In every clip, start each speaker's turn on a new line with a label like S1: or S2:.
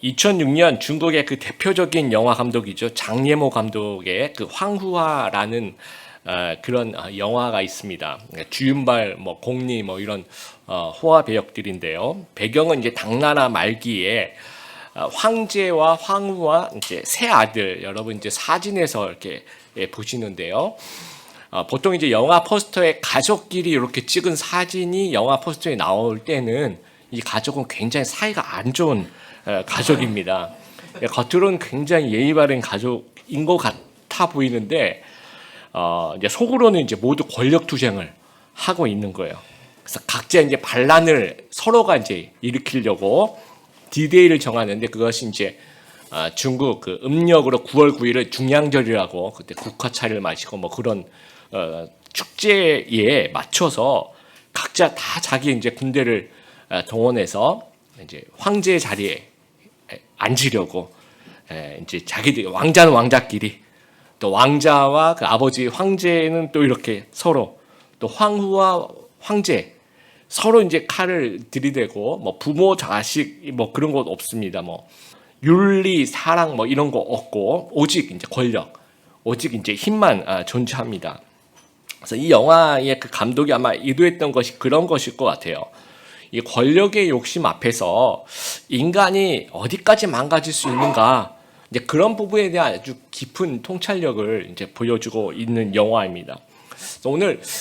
S1: 2006년 중국의 그 대표적인 영화 감독이죠. 장예모 감독의 그 황후화라는 그런 영화가 있습니다. 주윤발, 뭐 공리, 뭐 이런 호화 배역들인데요. 배경은 이제 당나라 말기에 황제와 황후와 이제 세 아들, 여러분 이제 사진에서 이렇게 보시는데요. 보통 이제 영화 포스터에 가족끼리 이렇게 찍은 사진이 영화 포스터에 나올 때는 이 가족은 굉장히 사이가 안 좋은 가족입니다. 겉으로는 굉장히 예의 바른 가족인 것 같아 보이는데 이제 속으로는 이제 모두 권력 투쟁을 하고 있는 거예요. 그래서 각자 이제 반란을 서로가 이제 일으키려고 디데이를 정하는데 그것이 이제 중국 그 음력으로 9월 9일을 중양절이라고 그때 국화차를 마시고 뭐 그런 축제에 맞춰서 각자 다 자기 이제 군대를 동원해서 이제 황제의 자리에 앉으려고 이제 자기들 왕자는 왕자끼리 또 왕자와 그 아버지 황제는 또 이렇게 서로 또 황후와 황제 서로 이제 칼을 들이대고 뭐 부모 자식 뭐 그런 것 없습니다. 뭐 윤리 사랑 뭐 이런 거 없고 오직 이제 권력 오직 이제 힘만 존재합니다. 그래서 이 영화의 그 감독이 아마 의도했던 것이 그런 것일 것 같아요. 이 권력의 욕심 앞에서 인간이 어디까지 망가질 수 있는가, 이제 그런 부분에 대한 아주 깊은 통찰력을 이제 보여주고 있는 영화입니다.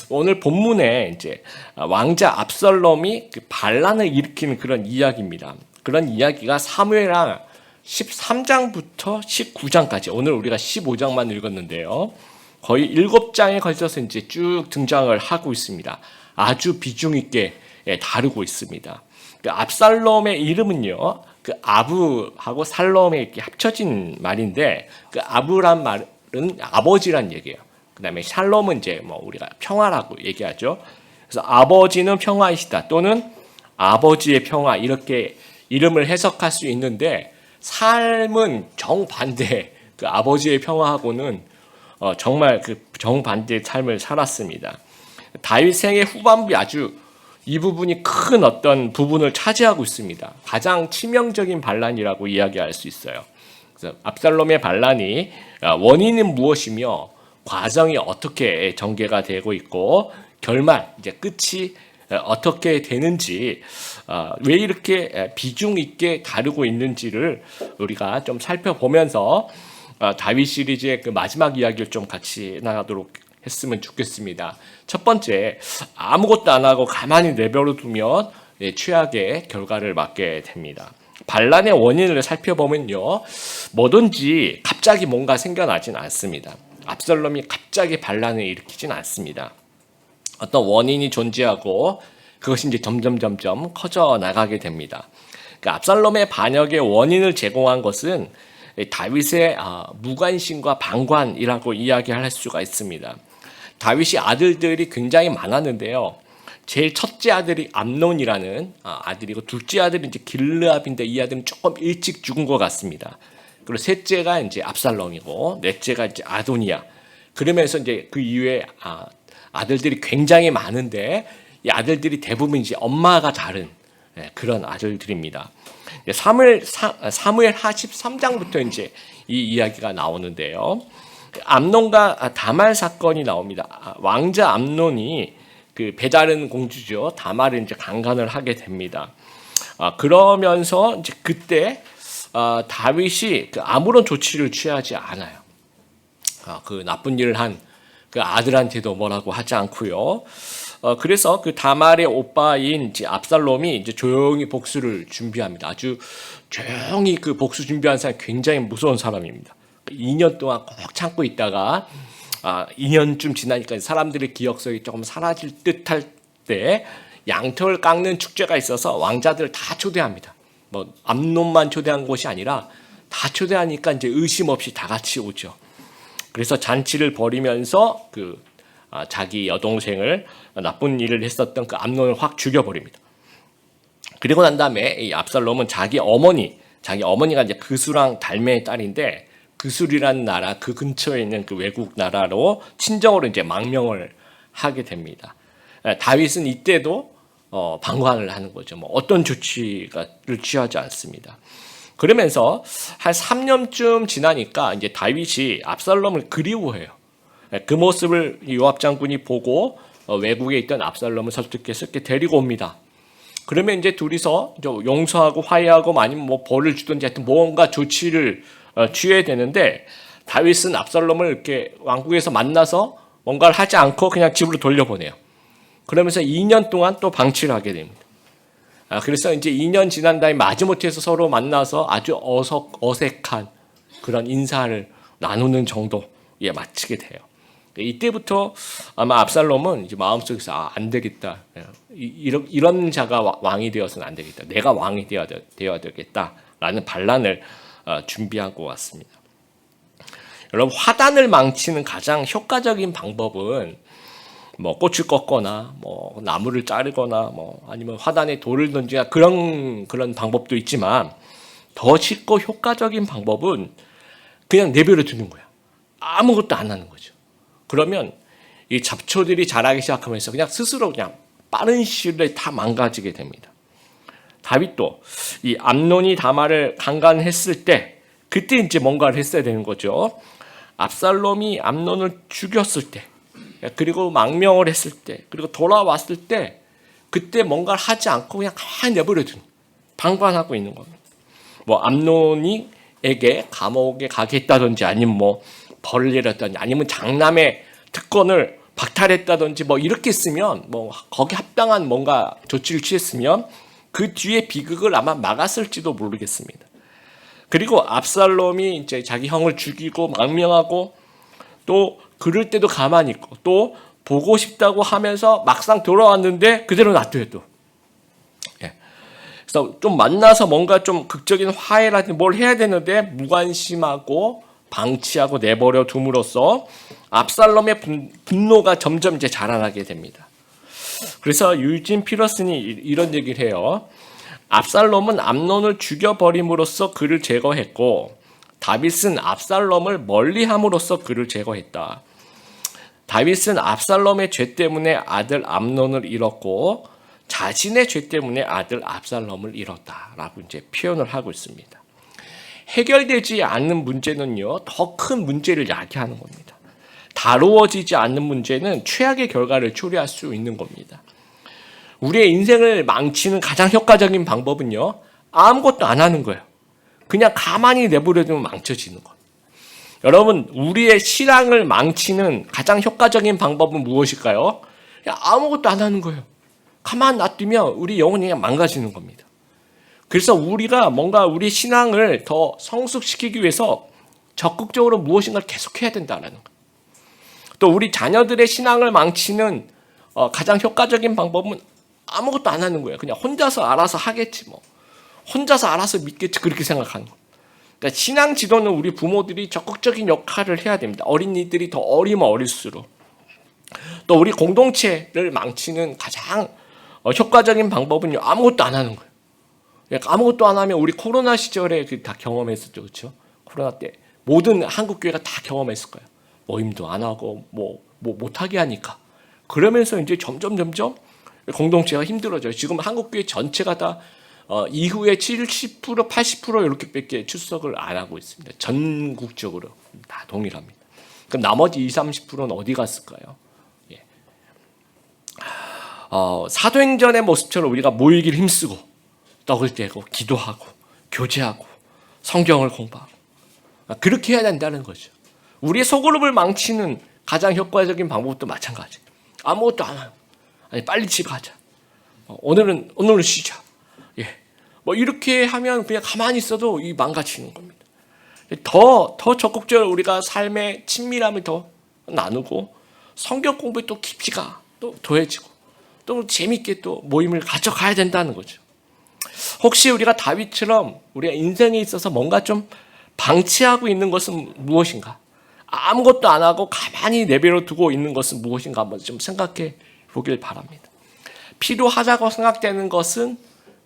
S1: 오늘 본문에 이제 왕자 압살롬이 그 반란을 일으키는 그런 이야기입니다. 그런 이야기가 사무엘하 13장부터 19장까지, 오늘 우리가 15장만 읽었는데요. 거의 7장에 걸쳐서 이제 쭉 등장을 하고 있습니다. 아주 비중 있게 다루고 있습니다. 그 압살롬의 이름은요, 그 아부하고 살롬에 이렇게 합쳐진 말인데, 그 아부란 말은 아버지란 얘기예요. 그 다음에 샬롬은 이제 뭐 우리가 평화라고 얘기하죠. 그래서 아버지는 평화이시다 또는 아버지의 평화 이렇게 이름을 해석할 수 있는데, 삶은 정반대, 그 아버지의 평화하고는 정말 그 정반대의 삶을 살았습니다. 다윗 생의 후반부에 아주 이 부분이 큰 어떤 부분을 차지하고 있습니다. 가장 치명적인 반란이라고 이야기할 수 있어요. 그래서 압살롬의 반란이 원인은 무엇이며 과정이 어떻게 전개가 되고 있고 결말 이제 끝이 어떻게 되는지 왜 이렇게 비중 있게 다루고 있는지를 우리가 좀 살펴보면서 다윗 시리즈의 그 마지막 이야기를 좀 같이 나가도록 했으면 좋겠습니다. 첫 번째, 아무것도 안 하고 가만히 내버려 두면 최악의 결과를 맞게 됩니다. 반란의 원인을 살펴보면요, 뭐든지 갑자기 뭔가 생겨나진 않습니다. 압살롬이 갑자기 반란을 일으키진 않습니다. 어떤 원인이 존재하고 그것이 이제 점점 커져 나가게 됩니다. 그러니까 압살롬의 반역의 원인을 제공한 것은 다윗의 무관심과 방관이라고 이야기할 수가 있습니다. 다윗이 아들들이 굉장히 많았는데요. 제일 첫째 아들이 암논이라는 아들이고 둘째 아들은 이제 길르압인데 이 아들은 조금 일찍 죽은 것 같습니다. 그리고 셋째가 이제 압살롬이고 넷째가 이제 아도니아. 그러면서 이제 그 이후에 아들들이 굉장히 많은데 이 아들들이 대부분 이제 엄마가 다른 그런 아들들입니다. 사무엘 하 13장부터 이제 이 이야기가 나오는데요. 암논과 다말 사건이 나옵니다. 왕자 암논이 그 배다른 공주죠. 다말을 이제 강간을 하게 됩니다. 그러면서 이제 그때 다윗이 그 아무런 조치를 취하지 않아요. 그 나쁜 일을 한 그 아들한테도 뭐라고 하지 않고요. 그래서 그 다말의 오빠인 이제 압살롬이 이제 조용히 복수를 준비합니다. 아주 조용히 그 복수 준비한 사람이 굉장히 무서운 사람입니다. 2년 동안 꼭 참고 있다가 2년쯤 지나니까 사람들의 기억력이 조금 사라질 듯할 때 양털 깎는 축제가 있어서 왕자들 다 초대합니다. 뭐 암논만 초대한 것이 아니라 다 초대하니까 이제 의심 없이 다 같이 오죠. 그래서 잔치를 벌이면서 그 자기 여동생을 나쁜 일을 했었던 그 암논을 확 죽여버립니다. 그리고 난 다음에 이 압살롬은 자기 어머니가 이제 그수랑 달메의 딸인데 그술이라는 나라 그 근처에 있는 그 외국 나라로 친정으로 이제 망명을 하게 됩니다. 다윗은 이때도 방관을 하는 거죠. 뭐 어떤 조치를 취하지 않습니다. 그러면서 한 3년쯤 지나니까 이제 다윗이 압살롬을 그리워해요. 그 모습을 요압 장군이 보고 외국에 있던 압살롬을 설득해서 이렇게 데리고 옵니다. 그러면 이제 둘이서 용서하고 화해하고 아니면 뭐 벌을 주든지 하여튼 뭔가 조치를 취해야 되는데, 다윗은 압살롬을 이렇게 왕궁에서 만나서 뭔가를 하지 않고 그냥 집으로 돌려보내요. 그러면서 2년 동안 또 방치를 하게 됩니다. 그래서 이제 2년 지난 다음에 마지못해서 서로 만나서 아주 어색한 그런 인사를 나누는 정도에 마치게 돼요. 이때부터 아마 압살롬은 이제 마음속에서 안 되겠다. 이런 자가 왕이 되어서는 안 되겠다. 내가 왕이 되어야 되겠다라는 반란을 준비하고 왔습니다. 여러분, 화단을 망치는 가장 효과적인 방법은 뭐 꽃을 꺾거나 뭐 나무를 자르거나 뭐 아니면 화단에 돌을 던지거나 그런 방법도 있지만, 더 쉽고 효과적인 방법은 그냥 내버려 두는 거야. 아무것도 안 하는 거죠. 그러면 이 잡초들이 자라기 시작하면서 그냥 스스로 그냥 빠른 시일 내에 다 망가지게 됩니다. 다윗도 이 암논이 다말을 강간했을 때 그때 이제 뭔가를 했어야 되는 거죠. 압살롬이 암논을 죽였을 때, 그리고 망명을 했을 때, 그리고 돌아왔을 때, 그때 뭔가를 하지 않고 그냥 가만히 내버려둔, 방관하고 있는 겁니다. 뭐 암논이에게 감옥에 가게 했다든지, 아니면 뭐 벌을 내렸다든지, 아니면 장남의 특권을 박탈했다든지, 뭐 이렇게 했으면, 뭐 거기 합당한 뭔가 조치를 취했으면 그 뒤에 비극을 아마 막았을지도 모르겠습니다. 그리고 압살롬이 이제 자기 형을 죽이고 망명하고, 또 그럴 때도 가만히 있고, 또 보고 싶다고 하면서 막상 돌아왔는데 그대로 놔둬요 또. 그래서 좀 만나서 뭔가 좀 극적인 화해라든지 뭘 해야 되는데 무관심하고 방치하고 내버려 둠으로써 압살롬의 분노가 점점 이제 자라나게 됩니다. 그래서 유진 피러슨이 이런 얘기를 해요. 압살롬은 암논을 죽여버림으로써 그를 제거했고, 다윗은 압살롬을 멀리함으로써 그를 제거했다. 다윗은 압살롬의 죄 때문에 아들 암논을 잃었고, 자신의 죄 때문에 아들 압살롬을 잃었다라고 이제 표현을 하고 있습니다. 해결되지 않는 문제는요, 더 큰 문제를 야기하는 겁니다. 다루어지지 않는 문제는 최악의 결과를 초래할 수 있는 겁니다. 우리의 인생을 망치는 가장 효과적인 방법은요, 아무것도 안 하는 거예요. 그냥 가만히 내버려두면 망쳐지는 거예요. 여러분, 우리의 신앙을 망치는 가장 효과적인 방법은 무엇일까요? 그냥 아무것도 안 하는 거예요. 가만 놔두면 우리 영혼이 그냥 망가지는 겁니다. 그래서 우리가 뭔가 우리 신앙을 더 성숙시키기 위해서 적극적으로 무엇인가를 계속해야 된다는 거예요. 또 우리 자녀들의 신앙을 망치는 가장 효과적인 방법은 아무것도 안 하는 거예요. 그냥 혼자서 알아서 하겠지 뭐. 혼자서 알아서 믿겠지, 그렇게 생각하는 거예요. 그러니까 신앙 지도는 우리 부모들이 적극적인 역할을 해야 됩니다. 어린이들이 더 어리면 어릴수록. 또 우리 공동체를 망치는 가장 효과적인 방법은요, 아무것도 안 하는 거예요. 그러니까 아무것도 안 하면 우리 코로나 시절에 다 경험했었죠, 그렇죠? 코로나 때 모든 한국 교회가 다 경험했을 거예요. 모임도 안 하고 뭐 못하게 하니까. 그러면서 이제 점점 공동체가 힘들어져요. 지금 한국 교회 전체가 다 이후에 70%, 80% 이렇게밖에 출석을 안 하고 있습니다. 전국적으로 다 동일합니다. 그럼 나머지 20, 30%는 어디 갔을까요? 예. 사도행전의 모습처럼 우리가 모이기를 힘쓰고 떡을 떼고 기도하고 교제하고 성경을 공부하고 그렇게 해야 된다는 거죠. 우리의 소그룹을 망치는 가장 효과적인 방법도 마찬가지예요. 아무것도 안 하고, 아니 빨리 집 가자. 오늘은 쉬자. 예. 뭐 이렇게 하면 그냥 가만히 있어도 이 망가지는 겁니다. 더 적극적으로 우리가 삶의 친밀함을 더 나누고 성경 공부에 또 깊이가 또 더해지고 또 재밌게 또 모임을 가져가야 된다는 거죠. 혹시 우리가 다윗처럼 우리가 인생에 있어서 뭔가 좀 방치하고 있는 것은 무엇인가? 아무것도 안 하고 가만히 내버려 두고 있는 것은 무엇인가 한번 좀 생각해 보길 바랍니다. 필요하다고 생각되는 것은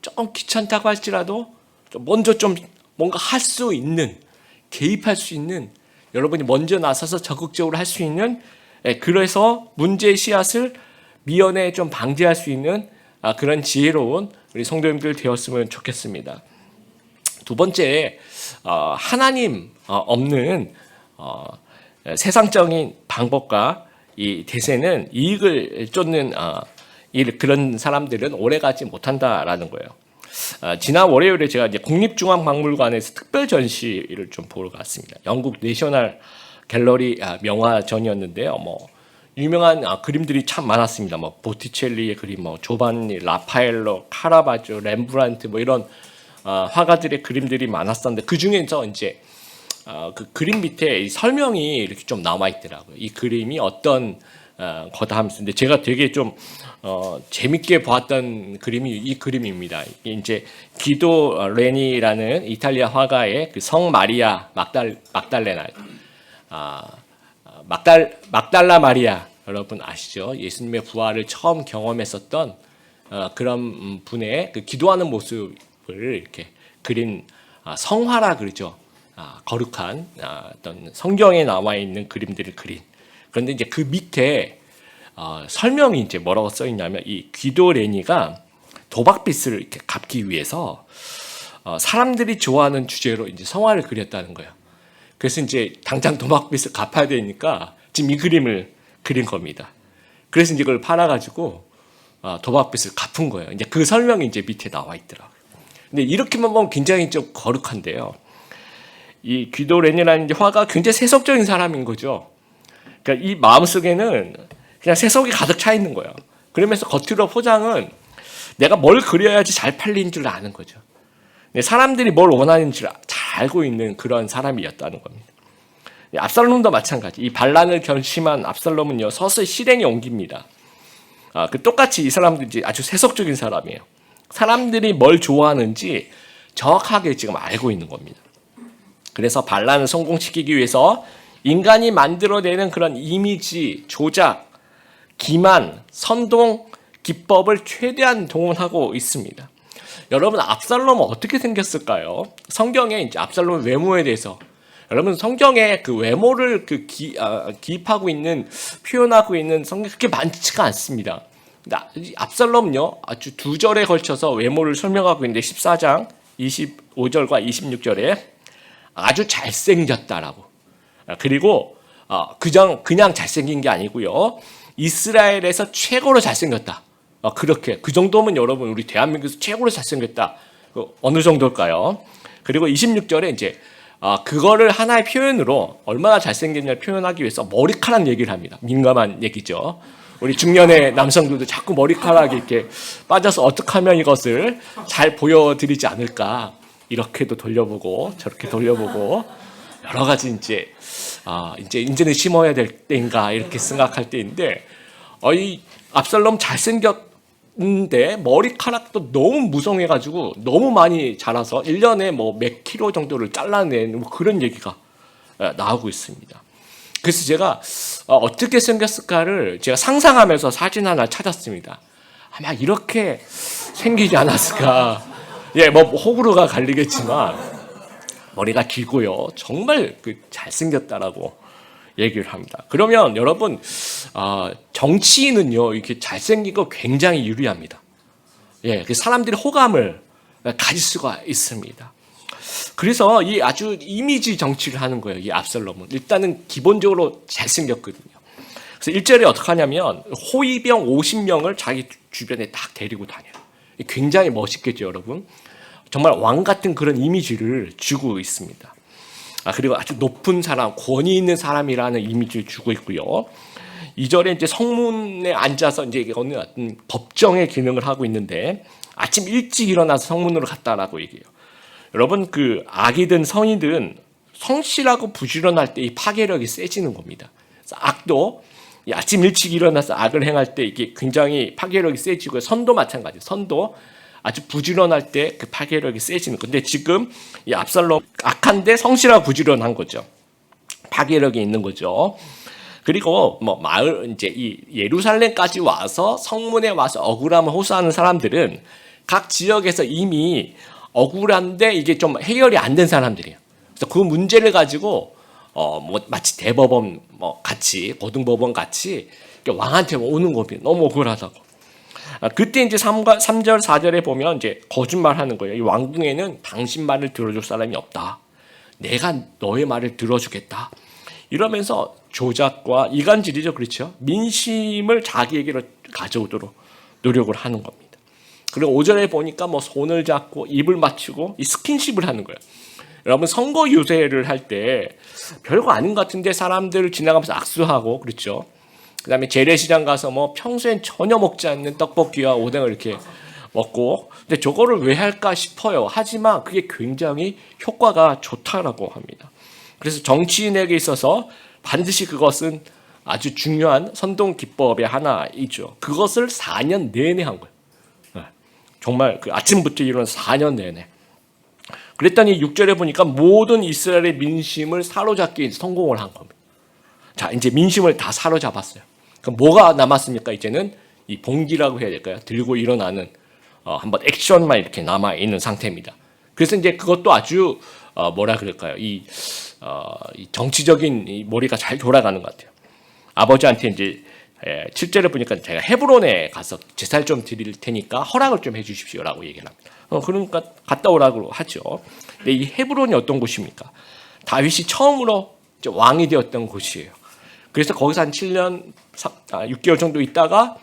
S1: 조금 귀찮다고 할지라도 먼저 좀 뭔가 할 수 있는, 개입할 수 있는, 여러분이 먼저 나서서 적극적으로 할 수 있는, 그래서 문제의 씨앗을 미연에 좀 방지할 수 있는 그런 지혜로운 우리 성도님들 되었으면 좋겠습니다. 두 번째, 하나님 없는 세상적인 방법과 이 대세는 이익을 쫓는 그런 사람들은 오래가지 못한다라는 거예요. 지난 월요일에 제가 이제 국립중앙박물관에서 특별 전시를 좀 보러 갔습니다. 영국 내셔널 갤러리 명화전이었는데요. 뭐 유명한 그림들이 참 많았습니다. 뭐 보티첼리의 그림, 뭐 조반니, 라파엘로, 카라바조, 렘브란트 뭐 이런 화가들의 그림들이 많았었는데 그 중에서 이제 그 그림 밑에 이 설명이 이렇게 좀 남아 있더라고요. 이 그림이 어떤 거다 하면서. 근데 제가 되게 좀 재밌게 보았던 그림이 이 그림입니다. 이게 이제 기도 레니라는 이탈리아 화가의 그 성 마리아 막달레나 막달라 마리아, 여러분 아시죠? 예수님의 부활을 처음 경험했었던 그런 분의 그 기도하는 모습을 이렇게 그린 성화라 그러죠. 거룩한 어떤 성경에 나와 있는 그림들을 그린. 그런데 이제 그 밑에 설명이 이제 뭐라고 써 있냐면 이 귀도 레니가 도박빚을 이렇게 갚기 위해서 사람들이 좋아하는 주제로 이제 성화를 그렸다는 거예요. 그래서 이제 당장 도박빚을 갚아야 되니까 지금 이 그림을 그린 겁니다. 그래서 이제 이걸 팔아가지고 도박빚을 갚은 거예요. 이제 그 설명이 이제 밑에 나와 있더라고요. 근데 이렇게만 보면 굉장히 좀 거룩한데요. 이 귀도 레니라는 화가 굉장히 세속적인 사람인 거죠. 그러니까 이 마음속에는 그냥 세속이 가득 차 있는 거예요. 그러면서 겉으로 포장은 내가 뭘 그려야지 잘 팔리는 줄 아는 거죠. 사람들이 뭘 원하는지 잘 알고 있는 그런 사람이었다는 겁니다. 압살롬도 마찬가지. 이 반란을 결심한 압살롬은요 서서히 실행에 옮깁니다. 그 똑같이 이 사람들이 아주 세속적인 사람이에요. 사람들이 뭘 좋아하는지 정확하게 지금 알고 있는 겁니다. 그래서 반란을 성공시키기 위해서 인간이 만들어내는 그런 이미지, 조작, 기만, 선동, 기법을 최대한 동원하고 있습니다. 여러분, 압살롬은 어떻게 생겼을까요? 성경에 이제 압살롬 외모에 대해서, 여러분 성경에 그 외모를 기입하고 있는, 표현하고 있는 성경이 그렇게 많지가 않습니다. 압살롬은요 아주 두 절에 걸쳐서 외모를 설명하고 있는데 14장 25절과 26절에 아주 잘생겼다라고, 그리고 그냥 잘생긴 게 아니고요 이스라엘에서 최고로 잘생겼다. 그렇게 그 정도면 여러분 우리 대한민국에서 최고로 잘생겼다. 어느 정도일까요? 그리고 26절에 이제 그거를 하나의 표현으로 얼마나 잘생겼냐를 표현하기 위해서 머리카락 얘기를 합니다. 민감한 얘기죠. 우리 중년의 남성들도 자꾸 머리카락이 이렇게 빠져서 어떻게 하면 이것을 잘 보여드리지 않을까, 이렇게도 돌려보고 저렇게 돌려보고 여러 가지 이제는 심어야 될 때인가 이렇게 생각할 때인데, 이 압살롬 잘생겼는데 머리카락도 너무 무성해가지고 너무 많이 자라서 1년에 뭐 몇 킬로 정도를 잘라내는 그런 얘기가 나오고 있습니다. 그래서 제가 어떻게 생겼을까를 제가 상상하면서 사진 하나 찾았습니다. 아마 이렇게 생기지 않았을까. 뭐 호불호가 갈리겠지만 머리가 길고요. 정말 잘생겼다라고 얘기를 합니다. 그러면 여러분, 정치인은요 이렇게 잘생기고 굉장히 유리합니다. 사람들이 호감을 가질 수가 있습니다. 그래서 이 아주 이미지 정치를 하는 거예요. 이 압살롬은 일단은 기본적으로 잘생겼거든요. 그래서 1절에 어떻게 하냐면 호위병 50명을 자기 주변에 딱 데리고 다녀요. 굉장히 멋있겠죠, 여러분. 정말 왕 같은 그런 이미지를 주고 있습니다. 그리고 아주 높은 사람, 권위 있는 사람이라는 이미지를 주고 있고요. 2절에 이제 성문에 앉아서 이제 어느 어떤 법정의 기능을 하고 있는데 아침 일찍 일어나서 성문으로 갔다라고 얘기해요. 여러분, 악이든 성이든 성실하고 부지런할 때 이 파괴력이 세지는 겁니다. 악도 아침 일찍 일어나서 악을 행할 때 이게 굉장히 파괴력이 세지고, 선도 마찬가지. 선도 아주 부지런할 때 그 파괴력이 세지는. 근데 지금 이 압살롬 악한데 성실하고 부지런한 거죠. 파괴력이 있는 거죠. 그리고 이제 이 예루살렘까지 와서 성문에 와서 억울함을 호소하는 사람들은 각 지역에서 이미 억울한데 이게 좀 해결이 안 된 사람들이에요. 그래서 그 문제를 가지고 마치 대법원 같이, 고등법원 같이 왕한테 오는 겁니다. 너무 억울하다고. 그때 이제 3절 4절에 보면 이제 거짓말하는 거예요. 이 왕궁에는 당신 말을 들어줄 사람이 없다. 내가 너의 말을 들어주겠다. 이러면서 조작과 이간질이죠, 그렇죠? 민심을 자기에게로 가져오도록 노력을 하는 겁니다. 그리고 5절에 보니까 뭐 손을 잡고 입을 맞추고 이 스킨십을 하는 거예요. 여러분 선거 유세를 할 때 별거 아닌 것 같은데 사람들을 지나가면서 악수하고 그렇죠. 그다음에 재래시장 가서 뭐 평소엔 전혀 먹지 않는 떡볶이와 오뎅을 이렇게 먹고 근데 저거를 왜 할까 싶어요. 하지만 그게 굉장히 효과가 좋다라고 합니다. 그래서 정치인에게 있어서 반드시 그것은 아주 중요한 선동 기법의 하나이죠. 그것을 4년 내내 한 거예요. 정말 그 아침부터 일어나 4년 내내. 그랬더니 6절에 보니까 모든 이스라엘의 민심을 사로잡기 성공을 한 겁니다. 자, 이제 민심을 다 사로잡았어요. 그럼 뭐가 남았습니까? 이제는 이 봉기라고 해야 될까요? 들고 일어나는 한번 액션만 이렇게 남아 있는 상태입니다. 그래서 이제 그것도 아주 뭐라 그럴까요? 이 정치적인 이 머리가 잘 돌아가는 것 같아요. 아버지한테 이제 7절에 보니까 제가 헤브론에 가서 제사를 좀 드릴 테니까 허락을 좀 해주십시오라고 얘기를 합니다. 그러니까 갔다 오라고 하죠. 근데 이 헤브론이 어떤 곳입니까? 다윗이 처음으로 이제 왕이 되었던 곳이에요. 그래서 거기서 한 7년, 6개월 정도 있다가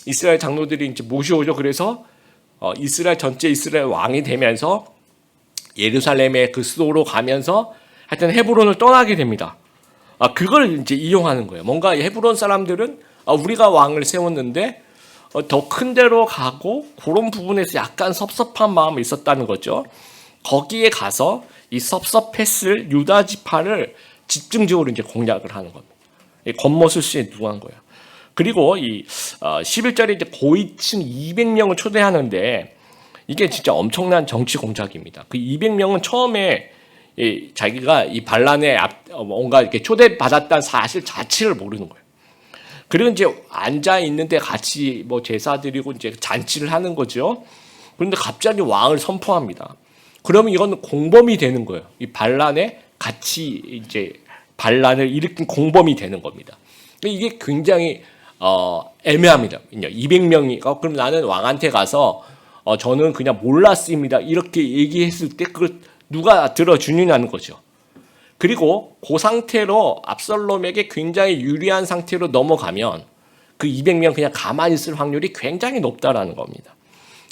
S1: 이스라엘 장로들이 이제 모셔오죠. 그래서 이스라엘 전체 이스라엘 왕이 되면서 예루살렘의 그 수도로 가면서 하여튼 헤브론을 떠나게 됩니다. 그걸 이제 이용하는 거예요. 뭔가 헤브론 사람들은 우리가 왕을 세웠는데 더 큰 데로 가고 그런 부분에서 약간 섭섭한 마음이 있었다는 거죠. 거기에 가서 이 섭섭했을 유다 지파를 집중적으로 이제 공략을 하는 겁니다. 겉멋을 누구한 거예요. 그리고 이 11절에 이제 고위층 200명을 초대하는데 이게 진짜 엄청난 정치 공작입니다. 그 200명은 처음에 자기가 이 반란에 뭔가 이렇게 초대받았다는 사실 자체를 모르는 거예요. 그리고 이제 앉아 있는데 같이 뭐 제사 드리고 이제 잔치를 하는 거죠. 그런데 갑자기 왕을 선포합니다. 그러면 이건 공범이 되는 거예요. 이 반란에 같이 이제 반란을 일으킨 공범이 되는 겁니다. 이게 굉장히 애매합니다. 200명이 그럼 나는 왕한테 가서 저는 그냥 몰랐습니다. 이렇게 얘기했을 때 그걸 누가 들어주느냐는 거죠. 그리고 그 상태로 압살롬에게 굉장히 유리한 상태로 넘어가면 그 200명 그냥 가만히 있을 확률이 굉장히 높다라는 겁니다.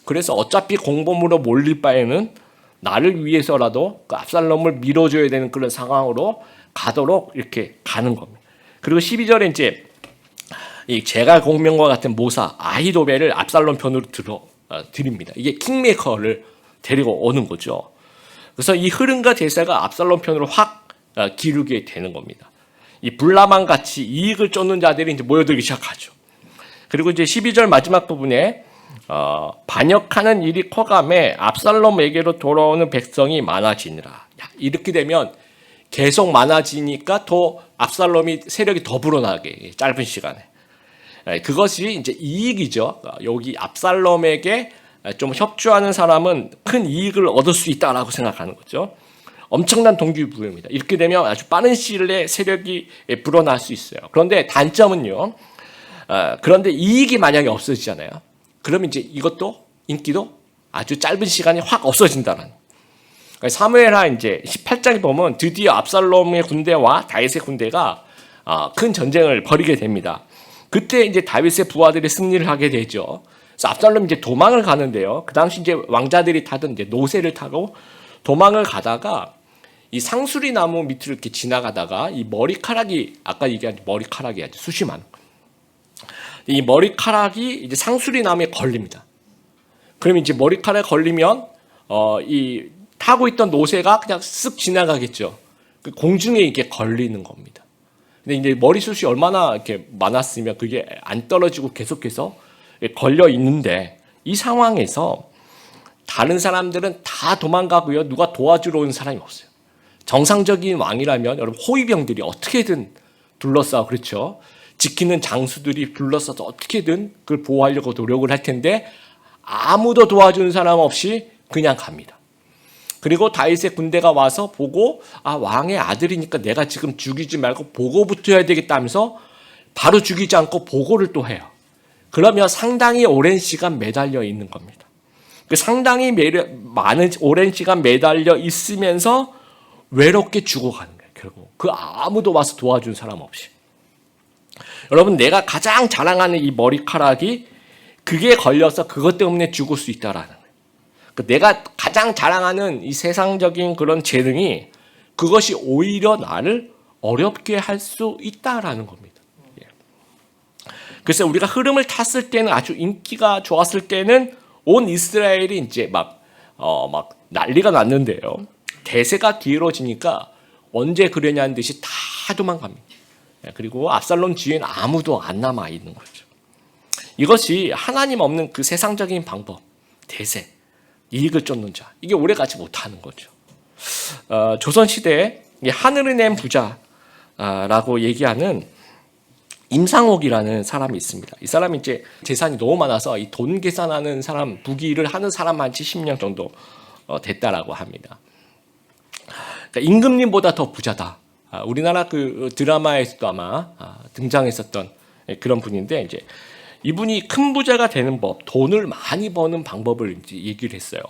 S1: 그래서 어차피 공범으로 몰릴 바에는 나를 위해서라도 그 압살롬을 밀어줘야 되는 그런 상황으로 가도록 이렇게 가는 겁니다. 그리고 12절에 이제 이 제갈 공명과 같은 모사 아히도벨을 압살롬 편으로 드립니다. 이게 킹메이커를 데리고 오는 거죠. 그래서 이 흐름과 제사가 압살롬 편으로 확 기르게 되는 겁니다. 이 불나방 같이 이익을 쫓는 자들이 이제 모여들기 시작하죠. 그리고 이제 12절 마지막 부분에 반역하는 일이 커감에 압살롬에게로 돌아오는 백성이 많아지니라. 이렇게 되면 계속 많아지니까 더 압살롬이 세력이 더 불어나게 짧은 시간에 그것이 이제 이익이죠. 여기 압살롬에게 좀 협조하는 사람은 큰 이익을 얻을 수 있다라고 생각하는 거죠. 엄청난 동기부여입니다. 이렇게 되면 아주 빠른 시일 내에 세력이 불어날 수 있어요. 그런데 단점은요. 그런데 이익이 만약에 없어지잖아요. 그러면 이제 이것도 인기도 아주 짧은 시간에 확 없어진다는. 사무엘하 이제 18장에 보면 드디어 압살롬의 군대와 다윗의 군대가 큰 전쟁을 벌이게 됩니다. 그때 이제 다윗의 부하들이 승리를 하게 되죠. 그래서 압살롬이 이제 도망을 가는데요. 그 당시 이제 왕자들이 타던 이제 노새를 타고 도망을 가다가 이 상수리 나무 밑을 이렇게 지나가다가 이 머리카락이 아까 얘기한 머리카락이 아주 수심한 이 머리카락이 이제 상수리 나무에 걸립니다. 그러면 이제 머리카락에 걸리면 이 타고 있던 노새가 그냥 쓱 지나가겠죠. 그 공중에 이렇게 걸리는 겁니다. 근데 이제 머리숱이 얼마나 이렇게 많았으면 그게 안 떨어지고 계속해서 걸려 있는데 이 상황에서 다른 사람들은 다 도망가고요. 누가 도와주러 온 사람이 없어요. 정상적인 왕이라면 여러분 호위병들이 어떻게든 둘러싸고 그렇죠. 지키는 장수들이 둘러싸서 어떻게든 그걸 보호하려고 노력을 할 텐데 아무도 도와주는 사람 없이 그냥 갑니다. 그리고 다윗의 군대가 와서 보고 왕의 아들이니까 내가 지금 죽이지 말고 보고부터 해야 되겠다면서 바로 죽이지 않고 보고를 또 해요. 그러면 상당히 오랜 시간 매달려 있는 겁니다. 상당히 많은 오랜 시간 매달려 있으면서 외롭게 죽어가는 거예요. 결국 그 아무도 와서 도와준 사람 없이. 여러분, 내가 가장 자랑하는 이 머리카락이 그게 걸려서 그것 때문에 죽을 수 있다라는 거예요. 내가 가장 자랑하는 이 세상적인 그런 재능이 그것이 오히려 나를 어렵게 할 수 있다라는 겁니다. 그래서 우리가 흐름을 탔을 때는, 아주 인기가 좋았을 때는 온 이스라엘이 이제 막 난리가 났는데요. 대세가 길어지니까 언제 그러냐는 듯이 다 도망갑니다. 그리고 압살롬 뒤에는 아무도 안 남아 있는 거죠. 이것이 하나님 없는 그 세상적인 방법, 대세, 이익을 쫓는 자, 이게 오래가지 못하는 거죠. 조선시대에 하늘을 낸 부자라고 얘기하는 임상옥이라는 사람이 있습니다. 이 사람이 이제 재산이 너무 많아서 이 돈 계산하는 사람, 부기를 하는 사람만 70년 정도 됐다라고 합니다. 그러니까 임금님보다 더 부자다. 우리나라 그 드라마에서도 아마 등장했었던 그런 분인데, 이제 이분이 큰 부자가 되는 법, 돈을 많이 버는 방법을 이제 얘기를 했어요.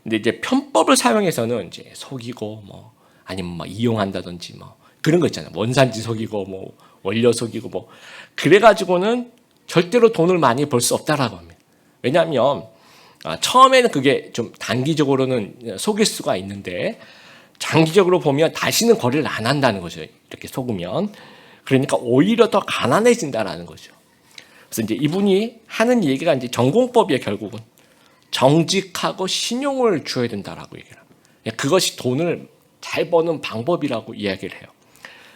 S1: 근데 이제 편법을 사용해서는 이제 속이고 아니면 이용한다든지 그런 거 있잖아요. 원산지 속이고 원료 속이고 그래가지고는 절대로 돈을 많이 벌 수 없다라고 합니다. 왜냐하면 처음에는 그게 좀 단기적으로는 속일 수가 있는데 장기적으로 보면 다시는 거래를 안 한다는 거죠. 이렇게 속으면. 그러니까 오히려 더 가난해진다라는 거죠. 그래서 이제 이분이 하는 얘기가 이제 전공법이에요. 결국은 정직하고 신용을 줘야 된다라고 얘기를 합니다. 그것이 돈을 잘 버는 방법이라고 이야기를 해요.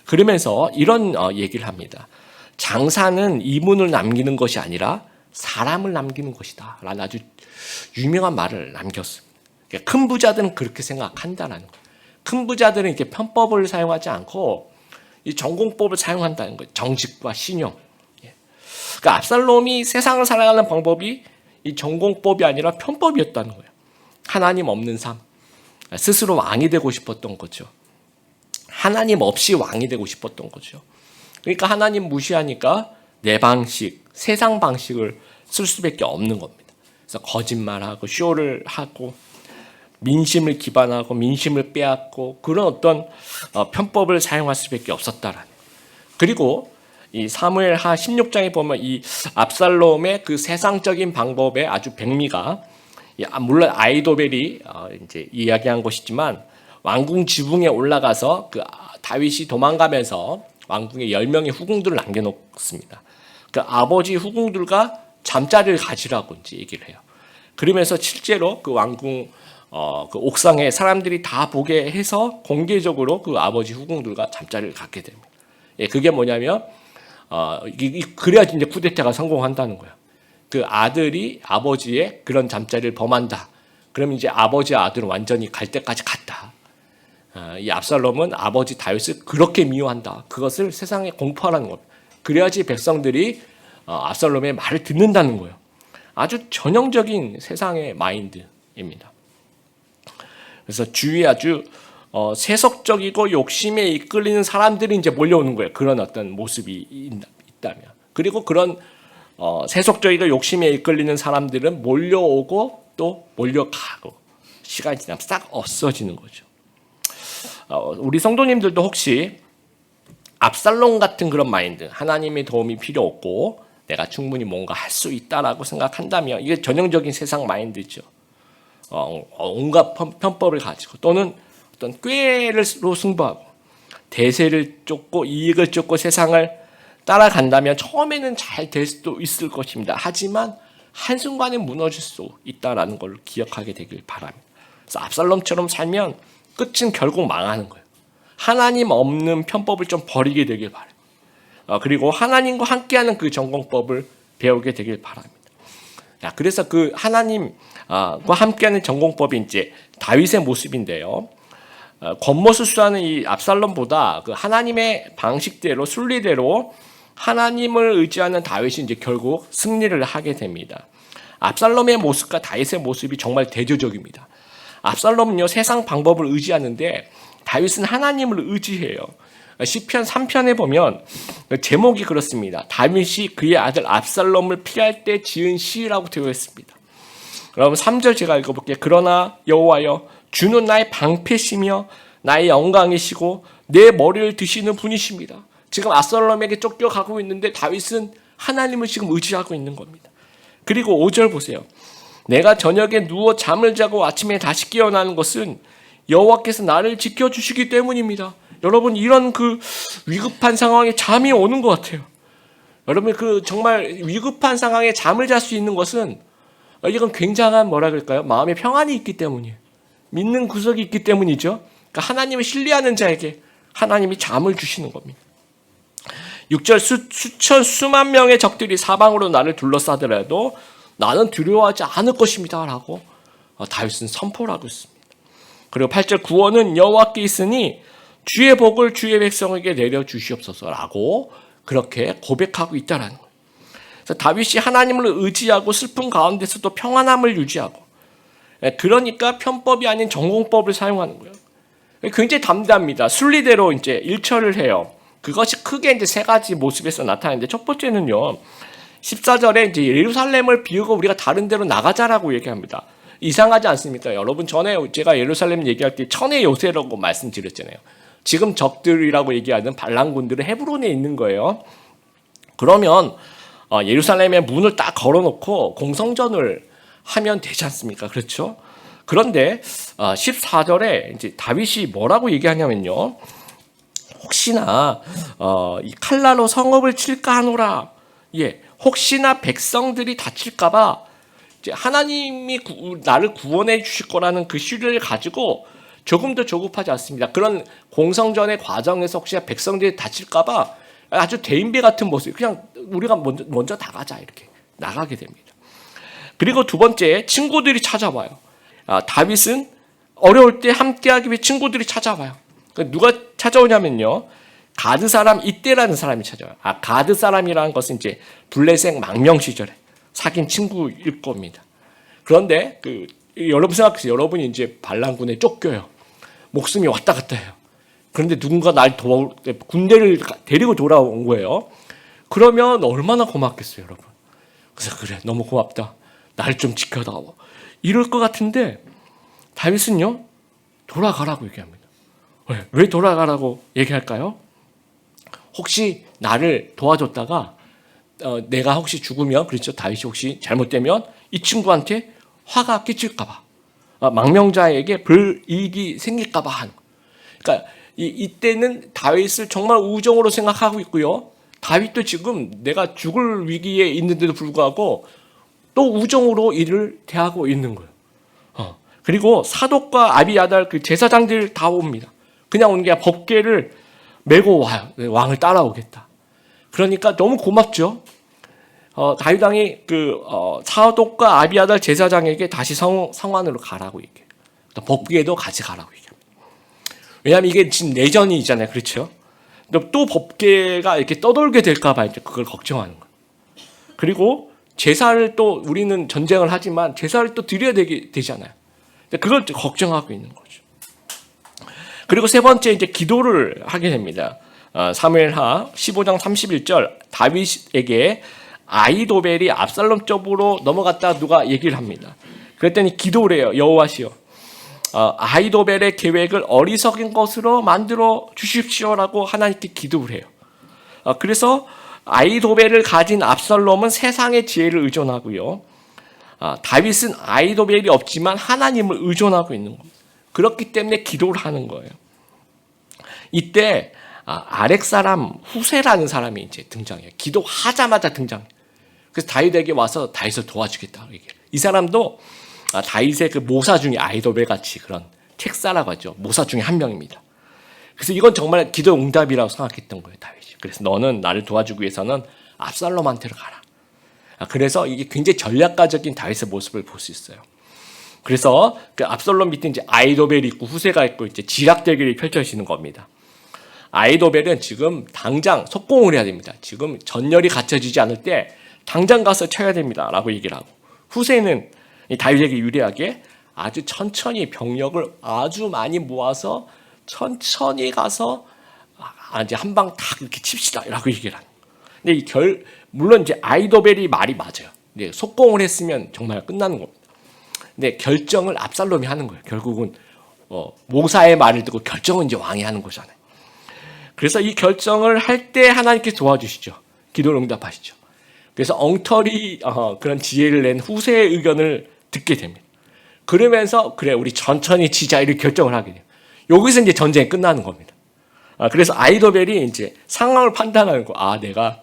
S1: 그러면서 이런 얘기를 합니다. 장사는 이문을 남기는 것이 아니라 사람을 남기는 것이다 라는 아주 유명한 말을 남겼습니다. 큰 부자들은 그렇게 생각한다는 거예요. 큰 부자들은 이렇게 편법을 사용하지 않고 이 전공법을 사용한다는 거예요. 정직과 신용. 그러니까 압살롬이 세상을 살아가는 방법이 이 전공법이 아니라 편법이었다는 거예요. 하나님 없는 삶, 스스로 왕이 되고 싶었던 거죠. 하나님 없이 왕이 되고 싶었던 거죠. 그러니까 하나님 무시하니까 내 방식, 세상 방식을 쓸 수밖에 없는 겁니다. 그래서 거짓말하고 쇼를 하고 민심을 기반하고 민심을 빼앗고 그런 어떤 편법을 사용할 수밖에 없었다라는. 그리고 이 사무엘하 16장에 보면 이 압살롬의 그 세상적인 방법의 아주 백미가, 물론 아이도벨이 이제 이야기한 것이지만 왕궁 지붕에 올라가서 그 다윗이 도망가면서 왕궁에 10명의 후궁들을 남겨놓습니다. 그 아버지 후궁들과 잠자리를 가지라고 이제 얘기를 해요. 그러면서 실제로 그 왕궁 그 옥상에 사람들이 다 보게 해서 공개적으로 그 아버지 후궁들과 잠자리를 갖게 됩니다. 그게 뭐냐면 그래야지 이제 쿠데타가 성공한다는 거예요. 그 아들이 아버지의 그런 잠자리를 범한다. 그럼 이제 아버지 아들은 완전히 갈 때까지 갔다. 이 압살롬은 아버지 다윗을 그렇게 미워한다. 그것을 세상에 공포하라는 겁니다. 그래야지 백성들이 압살롬의 말을 듣는다는 거예요. 아주 전형적인 세상의 마인드입니다. 그래서 주위에 아주 세속적이고 욕심에 이끌리는 사람들이 이제 몰려오는 거예요. 그런 어떤 모습이 있다면. 그리고 그런 세속적이고 욕심에 이끌리는 사람들은 몰려오고 또 몰려가고 시간이 지나면 싹 없어지는 거죠. 우리 성도님들도 혹시 압살롬 같은 그런 마인드, 하나님의 도움이 필요 없고 내가 충분히 뭔가 할 수 있다라고 생각한다면 이게 전형적인 세상 마인드죠. 온갖 편법을 가지고 또는 어떤 꾀로 승부하고 대세를 쫓고 이익을 쫓고 세상을 따라간다면 처음에는 잘 될 수도 있을 것입니다. 하지만 한순간에 무너질 수 있다는 걸 기억하게 되길 바랍니다. 그래서 압살롬처럼 살면 끝은 결국 망하는 거예요. 하나님 없는 편법을 좀 버리게 되길 바랍니다. 그리고 하나님과 함께하는 그 전공법을 배우게 되길 바랍니다. 그래서 그 하나님과 함께하는 전공법이 이제 다윗의 모습인데요. 겉모습수하는 이 압살롬보다 그 하나님의 방식대로 순리대로 하나님을 의지하는 다윗이 이제 결국 승리를 하게 됩니다. 압살롬의 모습과 다윗의 모습이 정말 대조적입니다. 압살롬은요 세상 방법을 의지하는데 다윗은 하나님을 의지해요. 시편 3편에 보면 제목이 그렇습니다. 다윗이 그의 아들 압살롬을 피할 때 지은 시라고 되어 있습니다. 여러분 3절 제가 읽어볼게요. 그러나 여호와여 주는 나의 방패시며 나의 영광이시고 내 머리를 드시는 분이십니다. 지금 압살롬에게 쫓겨가고 있는데 다윗은 하나님을 지금 의지하고 있는 겁니다. 그리고 5절 보세요. 내가 저녁에 누워 잠을 자고 아침에 다시 깨어나는 것은 여호와께서 나를 지켜주시기 때문입니다. 여러분 이런 그 위급한 상황에 잠이 오는 것 같아요. 여러분 그 정말 위급한 상황에 잠을 잘 수 있는 것은 이건 굉장한 뭐라 그럴까요? 마음의 평안이 있기 때문이에요. 믿는 구석이 있기 때문이죠. 그러니까 하나님을 신뢰하는 자에게 하나님이 잠을 주시는 겁니다. 6절 수천 수만 명의 적들이 사방으로 나를 둘러싸더라도 나는 두려워하지 않을 것입니다 라고 다윗은 선포를 하고 있습니다. 그리고 8절 구원은 여호와께 있으니 주의 복을 주의 백성에게 내려주시옵소서라고 그렇게 고백하고 있다는 거예요. 그래서 다윗이 하나님을 의지하고 슬픈 가운데서도 평안함을 유지하고 그러니까 편법이 아닌 전공법을 사용하는 거예요. 굉장히 담대합니다. 순리대로 이제 일처를 해요. 그것이 크게 이제 세 가지 모습에서 나타나는데 첫 번째는요. 14절에 이제 예루살렘을 비우고 우리가 다른 데로 나가자라고 얘기합니다. 이상하지 않습니까? 여러분 전에 제가 예루살렘 얘기할 때 천의 요새라고 말씀드렸잖아요. 지금 적들이라고 얘기하는 반란군들은 헤브론에 있는 거예요. 그러면 예루살렘의 문을 딱 걸어놓고 공성전을 하면 되지 않습니까? 그렇죠? 그런데 14절에 이제 다윗이 뭐라고 얘기하냐면요. 혹시나 이 칼날로 성읍을 칠까 하노라. 예, 혹시나 백성들이 다칠까봐 이제 하나님이 나를 구원해 주실 거라는 그 신뢰를 가지고 조금 더 조급하지 않습니다. 그런 공성전의 과정에서 혹시나 백성들이 다칠까봐 아주 대인배 같은 모습, 그냥 우리가 먼저 나가자 이렇게 나가게 됩니다. 그리고 두 번째, 친구들이 찾아와요. 다윗은 어려울 때 함께하기 위해 친구들이 찾아와요. 누가 찾아오냐면요. 가드 사람 이때라는 사람이 찾아와요. 가드 사람이라는 것은 이제 블레셋 망명 시절에 사귄 친구일 겁니다. 그런데 여러분 생각하세요. 여러분이 이제 반란군에 쫓겨요. 목숨이 왔다 갔다 해요. 그런데 누군가 날 군대를 데리고 돌아온 거예요. 그러면 얼마나 고맙겠어요, 여러분. 그래서 그래, 너무 고맙다. 날 좀 지켜다오. 이럴 것 같은데 다윗은요, 돌아가라고 얘기합니다. 왜 돌아가라고 얘기할까요? 혹시 나를 도와줬다가 내가 혹시 죽으면, 그렇죠, 다윗이 혹시 잘못되면 이 친구한테 화가 끼칠까봐, 망명자에게 불이익이 생길까봐 하는. 그러니까 이때는 다윗을 정말 우정으로 생각하고 있고요. 다윗도 지금 내가 죽을 위기에 있는데도 불구하고 또 우정으로 이를 대하고 있는 거예요. 그리고 사독과 아비아달 그 제사장들 다 옵니다. 그냥 오는 게 아니라 법궤를 메고 와요. 왕을 따라오겠다. 그러니까 너무 고맙죠. 다윗 왕이 사독과 아비아달 제사장에게 다시 성안으로 가라고 얘기해요. 법궤도 같이 가라고 얘기합니다. 왜냐하면 이게 지금 내전이잖아요, 그렇죠? 또 법궤가 이렇게 떠돌게 될까봐 이제 그걸 걱정하는 거예요. 그리고 제사를 또 우리는 전쟁을 하지만 제사를 또 드려야 되잖아요. 그걸 걱정하고 있는 거죠. 그리고 세 번째 이제 기도를 하게 됩니다. 사무엘하 15장 31절 다윗에게 아히도벨이 압살롬 쪽으로 넘어갔다 누가 얘기를 합니다. 그랬더니 기도를 해요. 여호와시여, 아히도벨의 계획을 어리석은 것으로 만들어 주십시오라고 하나님께 기도를 해요. 그래서 아히도벨을 가진 압살롬은 세상의 지혜를 의존하고요. 다윗은 아히도벨이 없지만 하나님을 의존하고 있는 겁니다. 그렇기 때문에 기도를 하는 거예요. 이때 아렉 사람 후세라는 사람이 이제 등장해요. 기도하자마자 등장해요. 그래서 다윗에게 와서 다윗을 도와주겠다고 얘기해요. 이 사람도 다윗의 그 모사 중에 아히도벨 같이 그런 책사라고 하죠. 모사 중에 한 명입니다. 그래서 이건 정말 기도 응답이라고 생각했던 거예요, 다윗이. 그래서 너는 나를 도와주기 위해서는 압살롬한테로 가라. 그래서 이게 굉장히 전략가적인 다윗의 모습을 볼 수 있어요. 그래서 그 압살롬 밑에 이제 아히도벨이 있고 후세가 있고 이제 지략 대결이 펼쳐지는 겁니다. 아히도벨은 지금 당장 속공을 해야 됩니다. 지금 전열이 갖춰지지 않을 때 당장 가서 쳐야 됩니다라고 얘기를 하고, 후세는 다윗에게 유리하게 아주 천천히 병력을 아주 많이 모아서 천천히 가서 이제 한 방 딱 이렇게 칩시다라고 얘기를 하는. 근데 물론 이제 아이도벨이 말이 맞아요. 이제 속공을 했으면 정말 끝나는 겁니다. 근데 결정을 압살롬이 하는 거예요. 결국은 모사의 말을 듣고 결정은 이제 왕이 하는 거잖아요. 그래서 이 결정을 할 때 하나님께서 도와주시죠. 기도를 응답하시죠. 그래서 엉터리 그런 지혜를 낸 후세의 의견을 듣게 됩니다. 그러면서 그래 우리 천천히 치자 이렇게 결정을 하게 돼요. 여기서 이제 전쟁이 끝나는 겁니다. 그래서 아이도벨이 이제 상황을 판단하는 거. 내가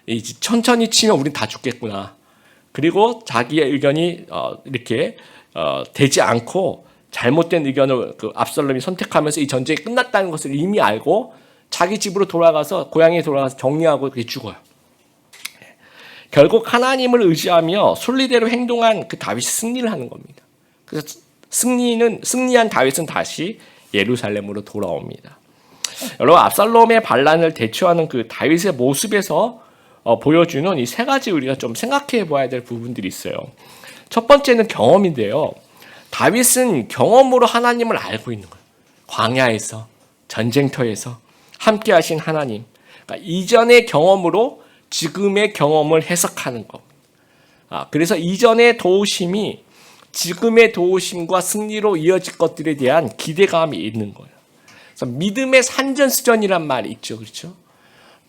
S1: 이제 천천히 치면 우린 다 죽겠구나. 그리고 자기의 의견이 이렇게 되지 않고 잘못된 의견을 압살롬이 선택하면서 이 전쟁이 끝났다는 것을 이미 알고 자기 집으로 돌아가서 고향에 돌아가서 정리하고 그게 죽어요. 결국 하나님을 의지하며 순리대로 행동한 그 다윗이 승리를 하는 겁니다. 그래서 승리한 다윗은 다시 예루살렘으로 돌아옵니다. 여러분 압살롬의 반란을 대처하는 그 다윗의 모습에서 보여주는 이 세 가지 우리가 좀 생각해 봐야 될 부분들이 있어요. 첫 번째는 경험인데요. 다윗은 경험으로 하나님을 알고 있는 거예요. 광야에서 전쟁터에서 함께 하신 하나님. 그러니까 이전의 경험으로 지금의 경험을 해석하는 겁니다. 그래서 이전의 도우심이 지금의 도우심과 승리로 이어질 것들에 대한 기대감이 있는 거예요. 그래서 믿음의 산전수전이란 말이 있죠. 그렇죠?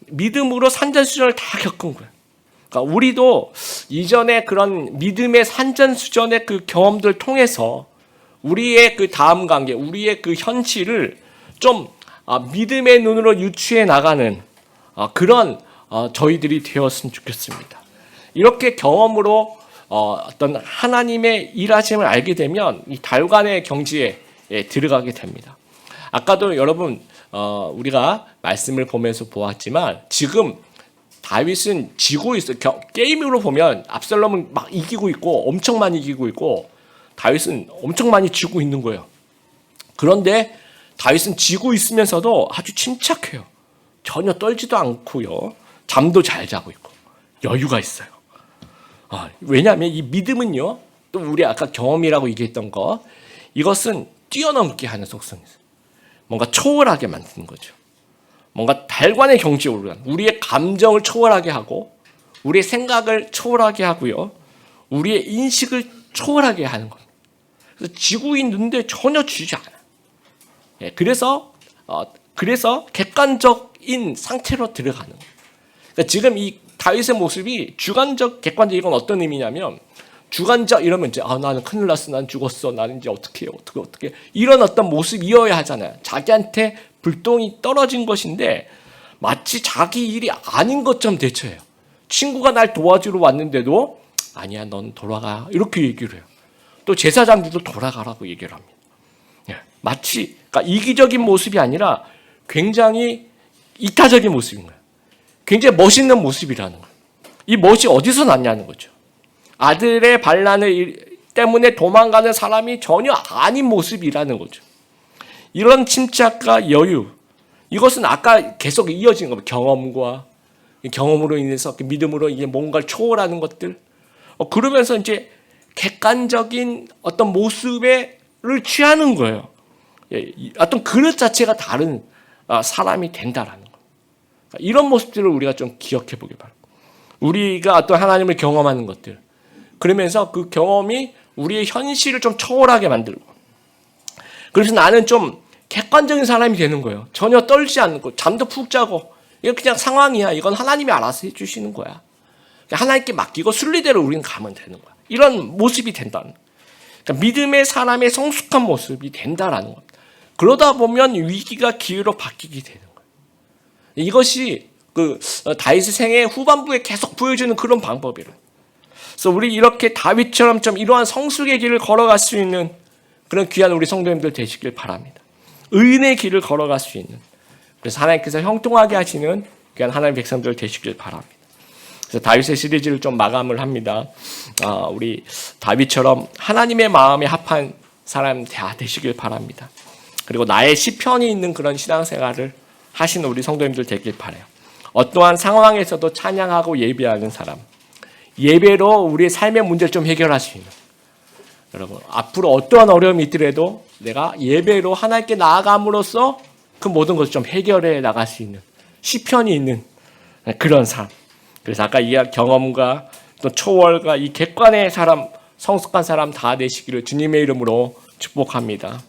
S1: 믿음으로 산전수전을 다 겪은 거예요. 그러니까 우리도 이전에 그런 믿음의 산전수전의 그 경험들 통해서 우리의 그 다음 관계, 우리의 그 현실을 좀 믿음의 눈으로 유추해 나가는 그런 저희들이 되었으면 좋겠습니다. 이렇게 경험으로 어떤 하나님의 일하심을 알게 되면 이 달관의 경지에 들어가게 됩니다. 아까도 여러분 우리가 말씀을 보면서 보았지만 지금 다윗은 지고 있어요. 게임으로 보면 압살롬은 막 이기고 있고 엄청 많이 이기고 있고 다윗은 엄청 많이 지고 있는 거예요. 그런데 다윗은 지고 있으면서도 아주 침착해요. 전혀 떨지도 않고요. 잠도 잘 자고 있고 여유가 있어요. 왜냐하면 이 믿음은요. 또 우리 아까 경험이라고 얘기했던 거 이것은 뛰어넘게 하는 속성이 있어요. 뭔가 초월하게 만드는 거죠. 뭔가 달관의 경지에 오르는 우리의 감정을 초월하게 하고 우리의 생각을 초월하게 하고요. 우리의 인식을 초월하게 하는 겁니다. 그래서 지고 있는데 전혀 지지 않아요. 그래서 객관적인 상태로 들어가는 거예요. 그러니까 지금 이 다윗의 모습이 주관적, 객관적 이건 어떤 의미냐면 주관적 이러면 이제 나는 큰일 났어, 난 죽었어, 나는 이제 어떻게 이런 어떤 모습이어야 하잖아요. 자기한테 불똥이 떨어진 것인데 마치 자기 일이 아닌 것처럼 대처해요. 친구가 날 도와주러 왔는데도 아니야, 넌 돌아가 이렇게 얘기를 해요. 또 제사장들도 돌아가라고 얘기를 합니다. 마치 그러니까 이기적인 모습이 아니라 굉장히 이타적인 모습인 거예요. 굉장히 멋있는 모습이라는 거예요. 이 멋이 어디서 났냐는 거죠. 아들의 반란을 때문에 도망가는 사람이 전혀 아닌 모습이라는 거죠. 이런 침착과 여유, 이것은 아까 계속 이어진 겁니다. 경험으로 인해서 믿음으로 이게 뭔가를 초월하는 것들. 그러면서 이제 객관적인 어떤 모습을 취하는 거예요. 어떤 그릇 자체가 다른 사람이 된다라는 거예요. 이런 모습들을 우리가 좀 기억해 보기 바랍니다. 우리가 어떤 하나님을 경험하는 것들. 그러면서 그 경험이 우리의 현실을 좀 초월하게 만들고. 그래서 나는 좀 객관적인 사람이 되는 거예요. 전혀 떨지 않고 잠도 푹 자고 이건 그냥 상황이야. 이건 하나님이 알아서 해주시는 거야. 하나님께 맡기고 순리대로 우리는 가면 되는 거야. 이런 모습이 된다는 거예요. 그러니까 믿음의 사람의 성숙한 모습이 된다라는 겁니다. 그러다 보면 위기가 기회로 바뀌게 되는 거예요. 이것이 그 다윗의 생애 후반부에 계속 보여주는 그런 방법이에요. 그래서 우리 이렇게 다윗처럼 좀 이러한 성숙의 길을 걸어갈 수 있는 그런 귀한 우리 성도님들 되시길 바랍니다. 의인의 길을 걸어갈 수 있는. 그래서 하나님께서 형통하게 하시는 귀한 하나님의 백성들 되시길 바랍니다. 그래서 다윗의 시리즈를 좀 마감을 합니다. 우리 다윗처럼 하나님의 마음에 합한 사람 다 되시길 바랍니다. 그리고 나의 시편이 있는 그런 신앙생활을 하시는 우리 성도님들 되길 바라요. 어떠한 상황에서도 찬양하고 예배하는 사람. 예배로 우리의 삶의 문제를 좀 해결할 수 있는. 여러분, 앞으로 어떠한 어려움이 있더라도 내가 예배로 하나님께 나아감으로써 그 모든 것을 좀 해결해 나갈 수 있는 시편이 있는 그런 삶. 그래서 아까 이 경험과 또 초월과 이 객관의 사람, 성숙한 사람 다 되시기를 주님의 이름으로 축복합니다.